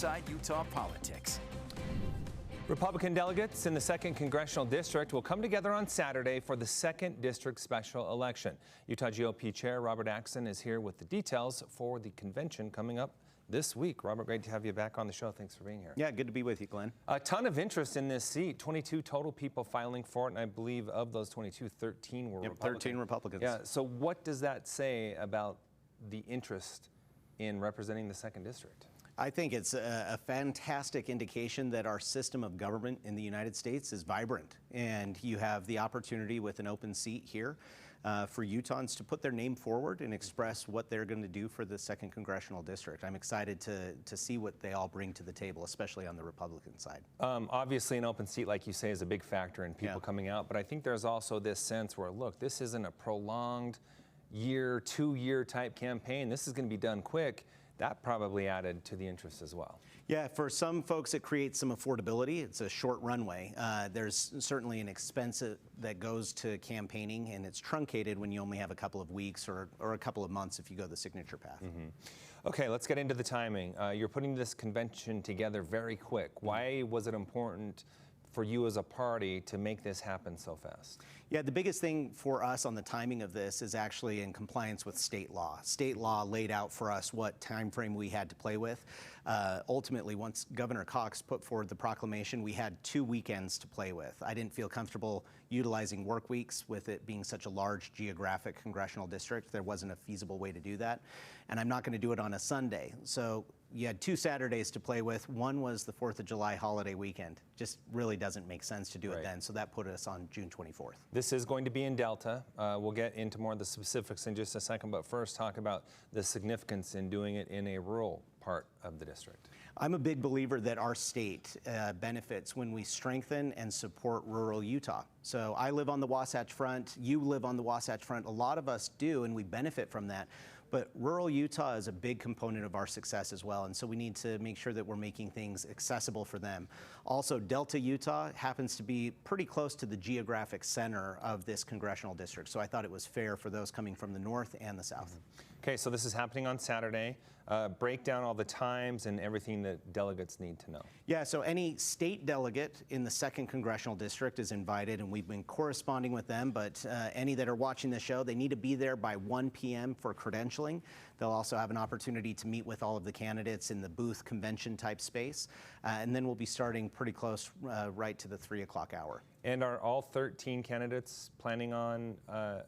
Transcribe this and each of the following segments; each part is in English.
inside Utah politics. Republican delegates in the 2nd Congressional District will come together on Saturday for the 2nd District special election. Utah GOP Chair Robert Axson is here with the details for the convention coming up this week. Robert, great to have you back on the show. Thanks for being here. Yeah, good to be with you, Glenn. A ton of interest in this seat. 22 total people filing for it, and I believe of those 22, 13 were Republicans. 13 Republicans. Yeah, so what does that say about the interest in representing the 2nd District? I think it's a fantastic indication that our system of government in the United States is vibrant, and you have the opportunity with an open seat here for Utahns to put their name forward and express what they're going to do for the 2nd Congressional District. I'm excited to see what they all bring to the table, especially on the Republican side. Obviously, an open seat, like you say, is a big factor in people coming out, but I think there's also this sense where, look, this isn't a prolonged year, 2-year type campaign. This is going to be done quick. That probably added to the interest as well. Yeah, for some folks it creates some affordability. It's a short runway. There's certainly an expense that goes to campaigning, and it's truncated when you only have a couple of weeks or a couple of months if you go the signature path. Okay, let's get into the timing. You're putting this convention together very quick. Why was it important for you as a party to make this happen so fast? Yeah, the biggest thing for us on the timing of this is actually in compliance with state law. State law laid out for us what time frame we had to play with. Ultimately, once Governor Cox put forward the proclamation, we had 2 weekends to play with. I didn't feel comfortable utilizing work weeks with it being such a large geographic congressional district. There wasn't a feasible way to do that. And I'm not going to do it on a Sunday. So you had 2 Saturdays to play with. One was the 4th of July holiday weekend. Just really doesn't make sense to do it then. So that put us on June 24th. This is going to be in Delta. We'll get into more of the specifics in just a second, but first talk about the significance in doing it in a rural part of the district. I'm a big believer that our state benefits when we strengthen and support rural Utah. So I live on the Wasatch Front, you live on the Wasatch Front, a lot of us do, and we benefit from that. But rural Utah is a big component of our success as well, and so we need to make sure that we're making things accessible for them. Also, Delta, Utah happens to be pretty close to the geographic center of this congressional district, so I thought it was fair for those coming from the north and the south. Okay, so this is happening on Saturday. Break down all the times and everything that delegates need to know. Yeah, so any state delegate in the 2nd Congressional District is invited, and we've been corresponding with them, but any that are watching the show, they need to be there by 1 p.m. for credentialing. They'll also have an opportunity to meet with all of the candidates in the booth convention type space, and then we'll be starting pretty close right to the 3 o'clock hour. And are all 13 candidates planning on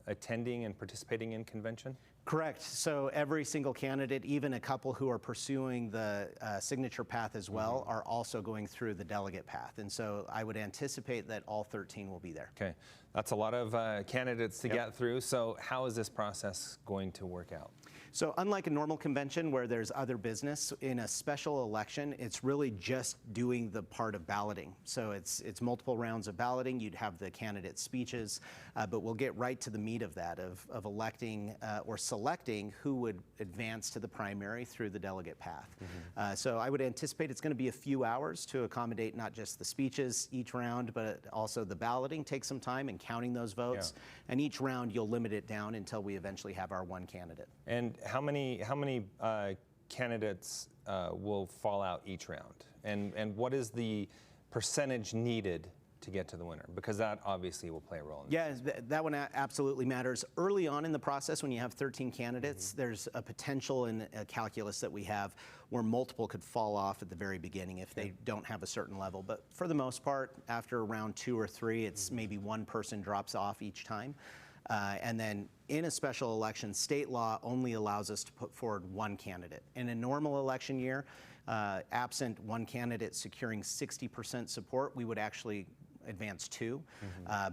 attending and participating in convention? Correct. So every single candidate, even a couple who are pursuing the signature path as well, are also going through the delegate path. And so I would anticipate that all 13 will be there. Okay. That's a lot of candidates to get through. So how is this process going to work out? So unlike a normal convention where there's other business, in a special election, it's really just doing the part of balloting. So it's multiple rounds of balloting. You'd have the candidate speeches, but we'll get right to the meat of that, of electing or selecting who would advance to the primary through the delegate path. So I would anticipate it's going to be a few hours to accommodate not just the speeches each round, but also the balloting takes some time and counting those votes. And each round you'll limit it down until we eventually have our one candidate. And how many candidates will fall out each round? And what is the percentage needed to get to the winner? Because that obviously will play a role in this. Yeah, that one absolutely matters. Early on in the process, when you have 13 candidates, there's a potential in a calculus that we have where multiple could fall off at the very beginning if they don't have a certain level. But for the most part, after round 2 or 3, it's maybe one person drops off each time. And then in a special election, state law only allows us to put forward one candidate. In a normal election year, absent one candidate securing 60% support, we would actually advance 2.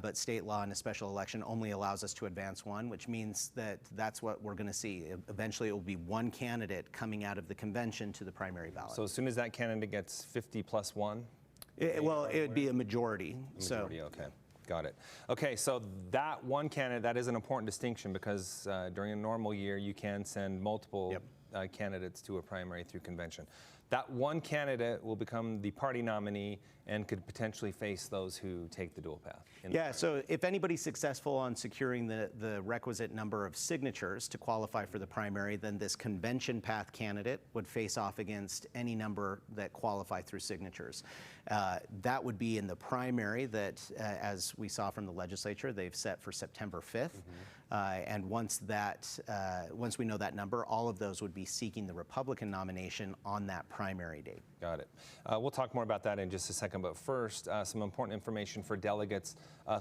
But state law in a special election only allows us to advance 1, which means that that's what we're going to see. Eventually, it will be one candidate coming out of the convention to the primary ballot. So as soon as that candidate gets 50 plus 1? It would be a majority. Okay. Got it. Okay, so that one candidate, that is an important distinction because during a normal year, you can send multiple candidates to a primary through convention. that one candidate will become the party nominee and could potentially face those who take the dual path. Yeah, so if anybody's successful on securing the requisite number of signatures to qualify for the primary, then this convention path candidate would face off against any number that qualify through signatures. That would be in the primary that, as we saw from the legislature, they've set for September 5th. And once we know that number, all of those would be seeking the Republican nomination on that primary date. Got it. We'll talk more about that in just a second, but first, some important information for delegates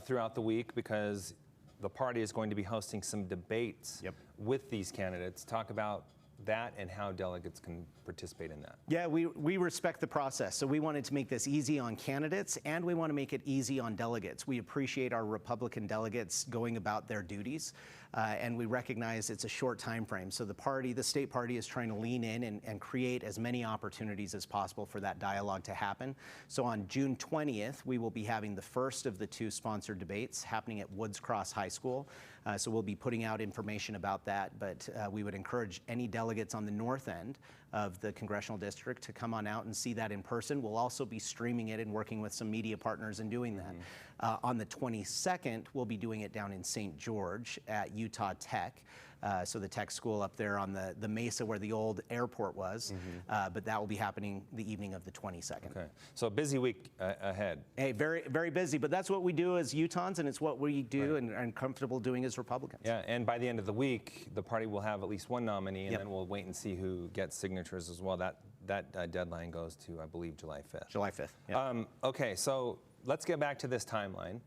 throughout the week, because the party is going to be hosting some debates with these candidates. Talk about that and how delegates can participate in that. Yeah, we respect the process. So we wanted to make this easy on candidates, and we want to make it easy on delegates. We appreciate our Republican delegates going about their duties, and we recognize it's a short time frame. So the state party is trying to lean in and create as many opportunities as possible for that dialogue to happen. So on June 20th, we will be having the first of the 2 sponsored debates happening at Woods Cross High School. So we'll be putting out information about that, but we would encourage any delegates on the north end of the Congressional District to come on out and see that in person. We'll also be streaming it and working with some media partners in doing that. On the 22nd, we'll be doing it down in St. George at Utah Tech. So the tech school up there on the mesa where the old airport was, but that will be happening the evening of the 22nd. Okay, so a busy week ahead. Hey, very, very busy, but that's what we do as Utahns, and it's what we do and are comfortable doing as Republicans. Yeah, and by the end of the week, the party will have at least one nominee, and then we'll wait and see who gets signatures as well. That deadline goes to, I believe, July 5th. July 5th, yeah. Okay, so let's get back to this timeline.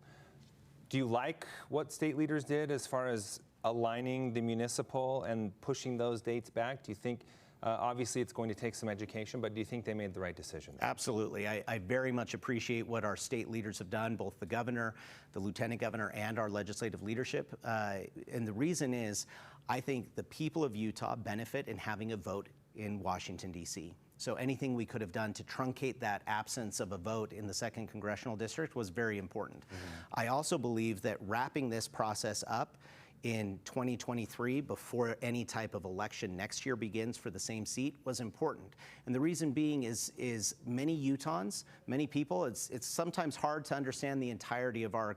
Do you like what state leaders did as far as aligning the municipal and pushing those dates back? Do you think, obviously it's going to take some education, but do you think they made the right decision? Absolutely. I very much appreciate what our state leaders have done, both the governor, the lieutenant governor, and our legislative leadership. And the reason is, I think the people of Utah benefit in having a vote in Washington, D.C. So anything we could have done to truncate that absence of a vote in the 2nd Congressional District was very important. I also believe that wrapping this process up in 2023, before any type of election next year begins for the same seat, was important. And the reason being is many Utahns, many people, it's sometimes hard to understand the entirety of our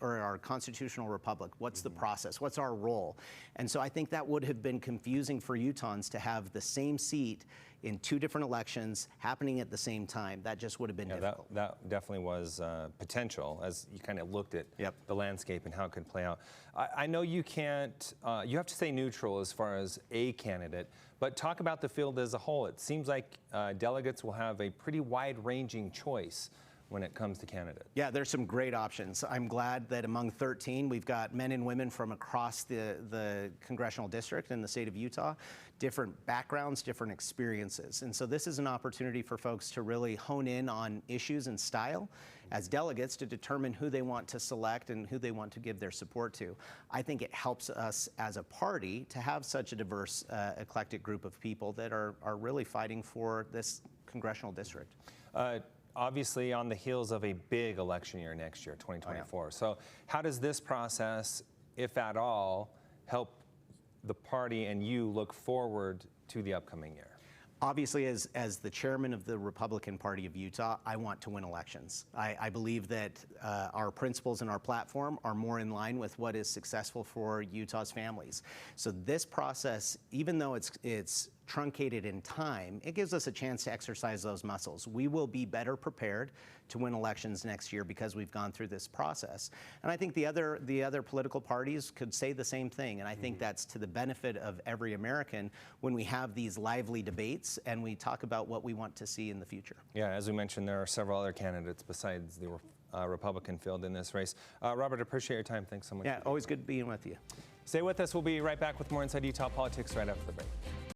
our constitutional republic. What's the process? What's our role? And so I think that would have been confusing for Utahns to have the same seat in 2 different elections happening at the same time. That just would have been difficult. That definitely was potential as you kind of looked at the landscape and how it could play out. I know you can't, you have to stay neutral as far as a candidate, but talk about the field as a whole. It seems like delegates will have a pretty wide-ranging choice when it comes to candidates. Yeah, there's some great options. I'm glad that among 13, we've got men and women from across the Congressional District in the state of Utah, different backgrounds, different experiences. And so this is an opportunity for folks to really hone in on issues and style as delegates to determine who they want to select and who they want to give their support to. I think it helps us as a party to have such a diverse, eclectic group of people that are really fighting for this Congressional District. Obviously on the heels of a big election year next year, 2024. So how does this process, if at all, help the party and you look forward to the upcoming year? Obviously, as the chairman of the Republican Party of Utah, I want to win elections. I believe that our principles and our platform are more in line with what is successful for Utah's families. So this process, even though it's truncated in time, it gives us a chance to exercise those muscles. We will be better prepared to win elections next year because we've gone through this process. And I think the other political parties could say the same thing. And I think that's to the benefit of every American when we have these lively debates and we talk about what we want to see in the future. Yeah, as we mentioned, there are several other candidates besides the Republican field in this race. Robert, I appreciate your time. Thanks so much. Yeah, always good being with you. Stay with us. We'll be right back with more Inside Utah Politics right after the break.